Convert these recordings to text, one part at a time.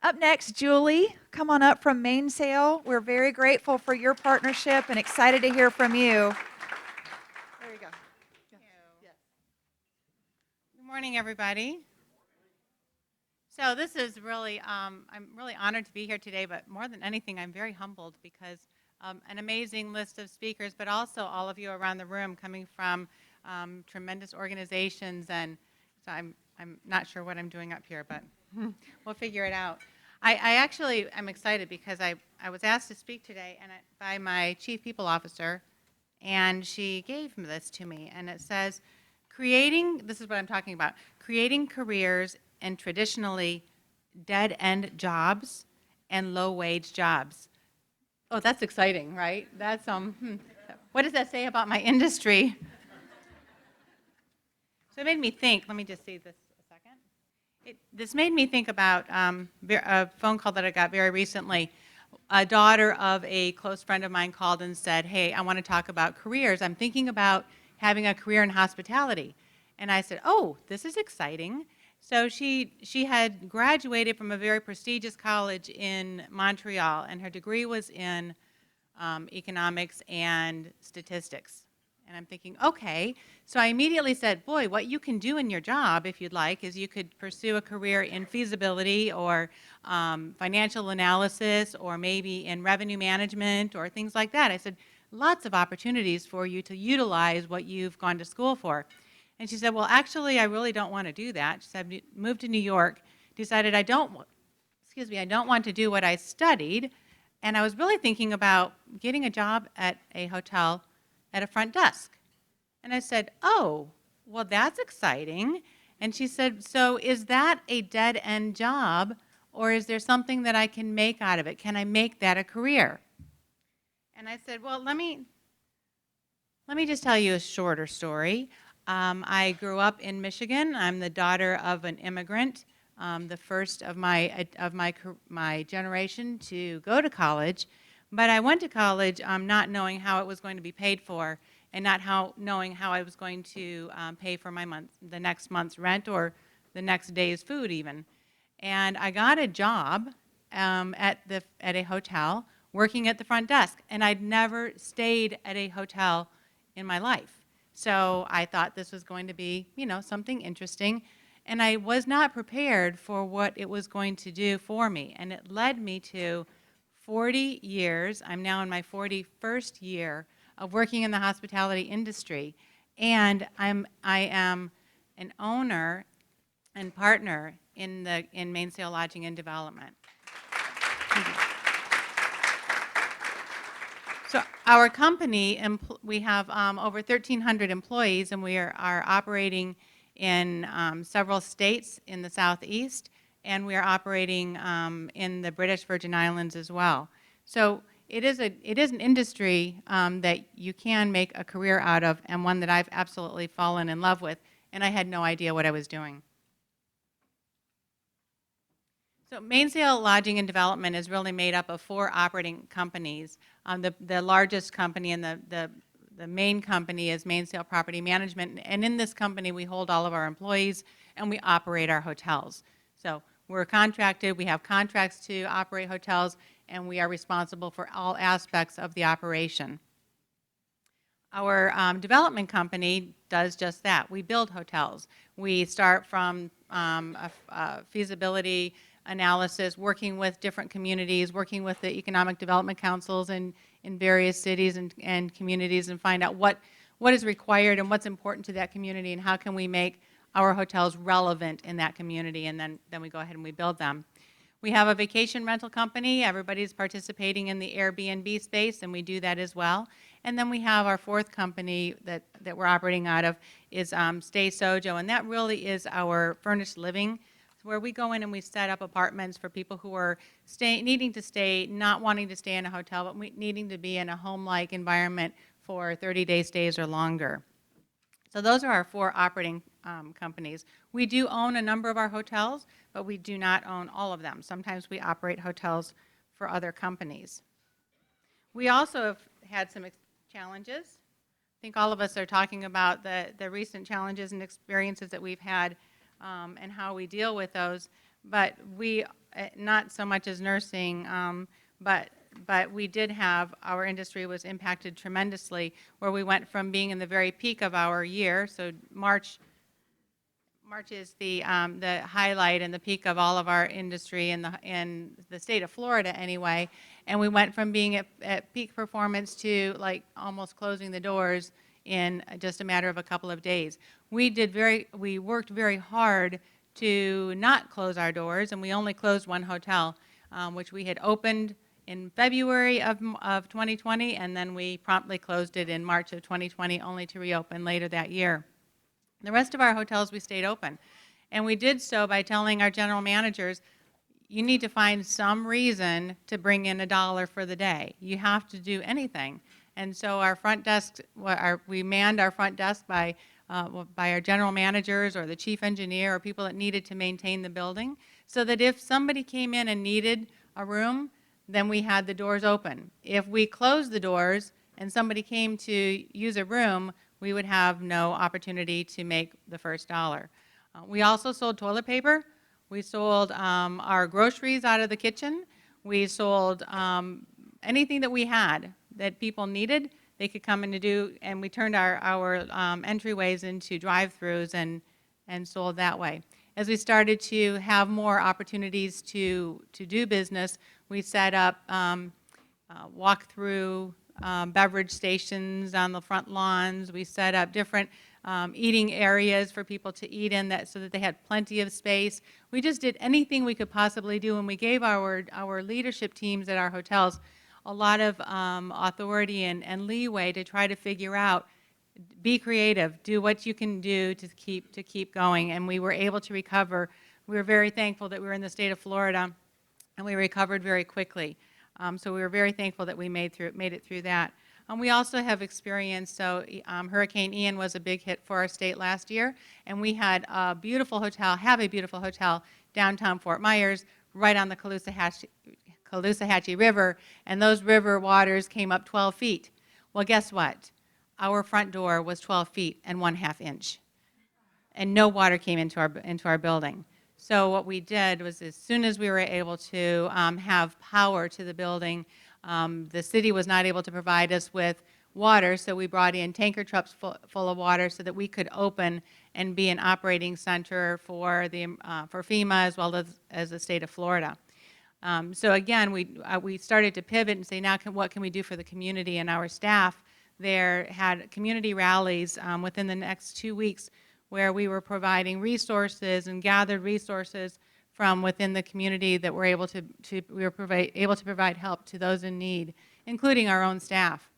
Up next, Julie, come on up from Mainsail. We're very grateful for your partnership and excited to hear from you. There you go. Thank you. Good morning, everybody. So this is really, I'm really honored to be here today, but more than anything, I'm very humbled because an amazing list of speakers, but also all of you around the room coming from tremendous organizations, and so I'm not sure what I'm doing up here, but we'll figure it out. I actually am excited because I was asked to speak today by my Chief People Officer, and she gave this to me, and it says, this is what I'm talking about, creating careers in traditionally dead-end jobs and low-wage jobs. Oh, that's exciting, right? That's, what does that say about my industry? So it made me think, let me just see this a second. This made me think about a phone call that I got very recently. A daughter of a close friend of mine called and said, hey, I want to talk about careers. I'm thinking about having a career in hospitality. And I said, oh, this is exciting. So she had graduated from a very prestigious college in Montreal, and her degree was in economics and statistics. And I'm thinking, okay. So I immediately said, boy, what you can do in your job, if you'd like, is you could pursue a career in feasibility or financial analysis or maybe in revenue management or things like that. I said, lots of opportunities for you to utilize what you've gone to school for. And she said, well, actually, I really don't want to do that. She said, moved to New York, decided I don't want to do what I studied. And I was really thinking about getting a job at a hotel at a front desk. And I said, oh, well, that's exciting. And she said, so is that a dead-end job, or is there something that I can make out of it? Can I make that a career? And I said, well, let me just tell you a shorter story. I grew up in Michigan. I'm the daughter of an immigrant, the first of my generation to go to college. But I went to college not knowing how it was going to be paid for, and not knowing how I was going to pay for the next month's rent or the next day's food even. And I got a job at a hotel working at the front desk, and I'd never stayed at a hotel in my life. So I thought this was going to be, something interesting, and I was not prepared for what it was going to do for me. And it led me to 40 years. I'm now in my 41st year of working in the hospitality industry, and I am an owner and partner in Mainsail Lodging and Development. So our company, we have over 1,300 employees, and we are operating in several states in the Southeast, and we are operating in the British Virgin Islands as well. So it is an industry that you can make a career out of, and one that I've absolutely fallen in love with, and I had no idea what I was doing. So Mainsail Lodging and Development is really made up of 4 operating companies. The largest company and the main company is Mainsail Property Management, and in this company we hold all of our employees and we operate our hotels. So we're contracted, we have contracts to operate hotels, and we are responsible for all aspects of the operation. Our development company does just that. We build hotels. We start from a feasibility analysis, working with different communities, working with the economic development councils in various cities and communities, and find out what is required and what's important to that community, and how can we make our hotels relevant in that community, and then we go ahead and we build them. We have a vacation rental company. Everybody's participating in the Airbnb space, and we do that as well. And then we have our 4th company that we're operating out of is Stay Sojo, and that really is our furnished living, where we go in and we set up apartments for people who are needing to stay, not wanting to stay in a hotel, but needing to be in a home-like environment for 30-day stays or longer. So those are our 4 operating companies. We do own a number of our hotels, but we do not own all of them. Sometimes we operate hotels for other companies. We also have had some challenges. I think all of us are talking about the recent challenges and experiences that we've had and how we deal with those. But we not so much as nursing, but we did have, our industry was impacted tremendously, where we went from being in the very peak of our year, so March is the highlight and the peak of all of our industry in the state of Florida anyway, and we went from being at peak performance to like almost closing the doors in just a matter of a couple of days. We worked very hard to not close our doors, and we only closed one hotel, which we had opened in February of 2020, and then we promptly closed it in March of 2020, only to reopen later that year. The rest of our hotels, we stayed open. And we did so by telling our general managers, you need to find some reason to bring in $1 for the day. You have to do anything. And so our front desk, we manned our front desk by our general managers or the chief engineer or people that needed to maintain the building, so that if somebody came in and needed a room, then we had the doors open. If we closed the doors and somebody came to use a room, we would have no opportunity to make the first $1. We also sold toilet paper. We sold our groceries out of the kitchen. We sold anything that we had that people needed, they could come in to do, and we turned our entryways into drive-throughs and sold that way. As we started to have more opportunities to do business, we set up walk-through beverage stations on the front lawns. We set up different eating areas for people to eat in so that they had plenty of space. We just did anything we could possibly do, and we gave our leadership teams at our hotels a lot of authority and leeway to try to figure out, be creative, do what you can do to keep going, and we were able to recover. We were very thankful that we were in the state of Florida, and we recovered very quickly. So we were very thankful that we made it through that. We also have experienced, Hurricane Ian was a big hit for our state last year, and we had a beautiful hotel downtown Fort Myers, right on the Caloosahatchee River, and those river waters came up 12 feet. Well, guess what? Our front door was 12 feet and 1/2 inch, and no water came into our building. So what we did was, as soon as we were able to have power to the building, the city was not able to provide us with water, so we brought in tanker trucks full of water so that we could open and be an operating center for FEMA as well as the state of Florida. So again, we started to pivot and say, now what can we do for the community? And our staff there had community rallies within the next 2 weeks, where we were providing resources and gathered resources from within the community that were able to provide help to those in need, including our own staff.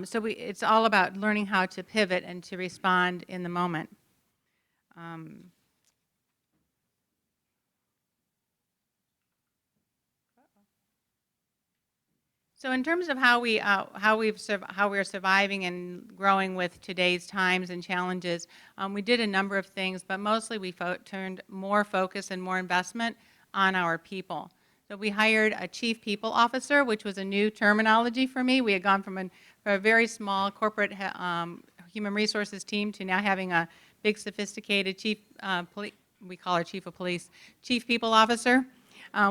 So it's all about learning how to pivot and to respond in the moment. So in terms of how we're surviving and growing with today's times and challenges, we did a number of things, but mostly we turned more focus and more investment on our people. So we hired a chief people officer, which was a new terminology for me. We had gone from a very small corporate human resources team to now having a big, sophisticated we call her chief of police, chief people officer.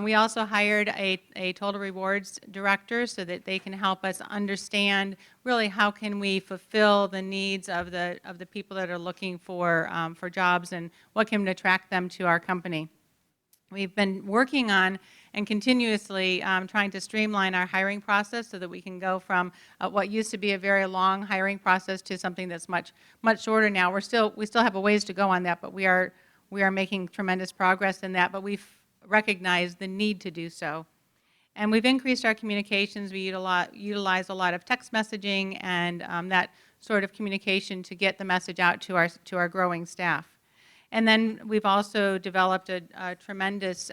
We also hired a total rewards director so that they can help us understand really how can we fulfill the needs of the people that are looking for jobs, and what can attract them to our company. We've been working on and continuously trying to streamline our hiring process so that we can go from what used to be a very long hiring process to something that's much shorter now. We still have a ways to go on that, but we are making tremendous progress in that. But we've recognize the need to do so. And we've increased our communications. We utilize a lot of text messaging and that sort of communication to get the message out to our growing staff. And then we've also developed a tremendous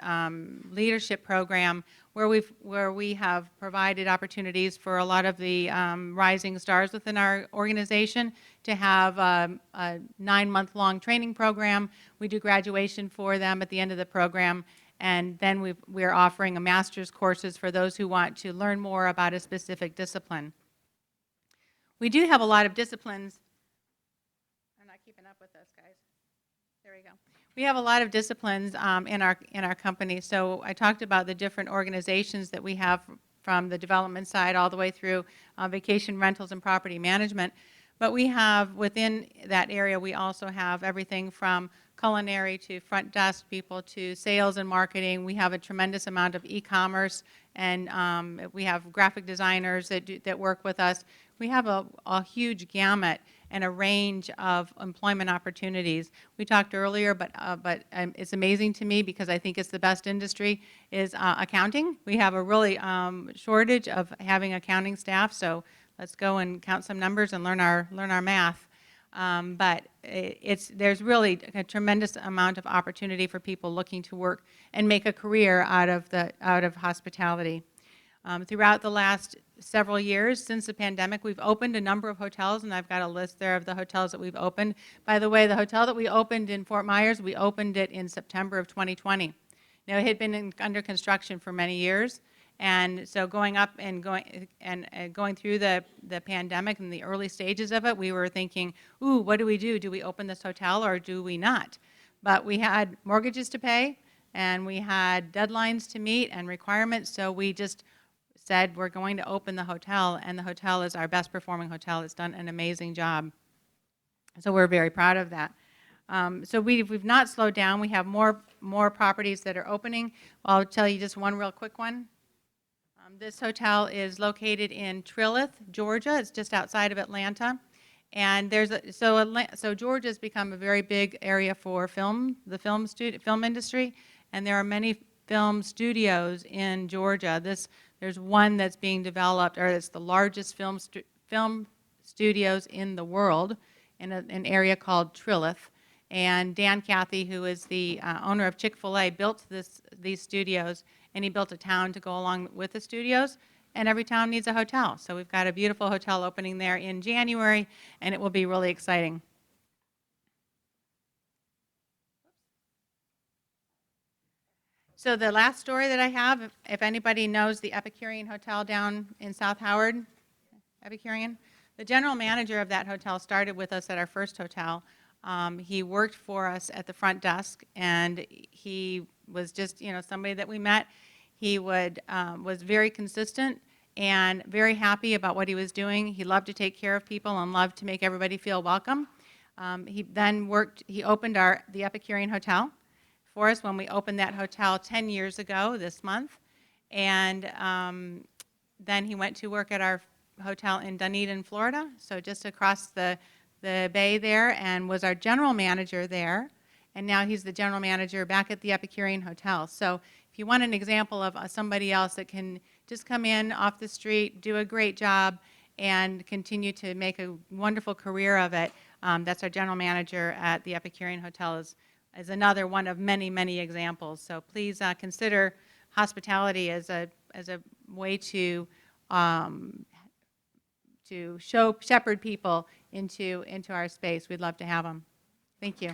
leadership program where we have provided opportunities for a lot of the rising stars within our organization to have a 9-month-long training program. We do graduation for them at the end of the program. And then we're offering a master's courses for those who want to learn more about a specific discipline. We do have a lot of disciplines. I'm not keeping up with this, guys. There we go. We have a lot of disciplines in our company. So I talked about the different organizations that we have from the development side all the way through vacation rentals and property management. But we have within that area, we also have everything from culinary to front desk people to sales and marketing. We have a tremendous amount of e-commerce, and we have graphic designers that work with us. We have a huge gamut and a range of employment opportunities. We talked earlier, but it's amazing to me because I think it's the best industry is accounting. We have a really shortage of having accounting staff, so let's go and count some numbers and learn our math. But there's really a tremendous amount of opportunity for people looking to work and make a career out of hospitality. Throughout the last several years since the pandemic, we've opened a number of hotels, and I've got a list there of the hotels that we've opened. By the way, the hotel that we opened in Fort Myers, we opened it in September of 2020. Now, it had been under construction for many years, and so going up and going through the pandemic and the early stages of it, we were thinking, ooh, what do we do? Do we open this hotel or do we not? But we had mortgages to pay, and we had deadlines to meet and requirements, so we just said we're going to open the hotel, and the hotel is our best performing hotel. It's done an amazing job. So we're very proud of that. So we've not slowed down. We have more properties that are opening. I'll tell you just one real quick one. This hotel is located in Trilith, Georgia. It's just outside of Atlanta. And so Georgia's become a very big area for the film industry, and there are many film studios in Georgia. There's one that's being developed, or it's the largest film studios in the world in an area called Trilith. And Dan Cathy, who is the owner of Chick-fil-A, built these studios, and he built a town to go along with the studios, and every town needs a hotel. So we've got a beautiful hotel opening there in January, and it will be really exciting. So the last story that I have, if anybody knows the Epicurean Hotel down in South Howard, Epicurean, the general manager of that hotel started with us at our first hotel. He worked for us at the front desk, and he was just, somebody that we met. He was very consistent and very happy about what he was doing. He loved to take care of people and loved to make everybody feel welcome. He opened the Epicurean Hotel for us when we opened that hotel 10 years ago this month. And then he went to work at our hotel in Dunedin, Florida, so just across the bay there, and was our general manager there. And now he's the general manager back at the Epicurean Hotel. So if you want an example of somebody else that can just come in off the street, do a great job, and continue to make a wonderful career of it, that's our general manager at the Epicurean Hotel is another one of many, many examples. So please consider hospitality as a way to shepherd people into our space. We'd love to have them. Thank you.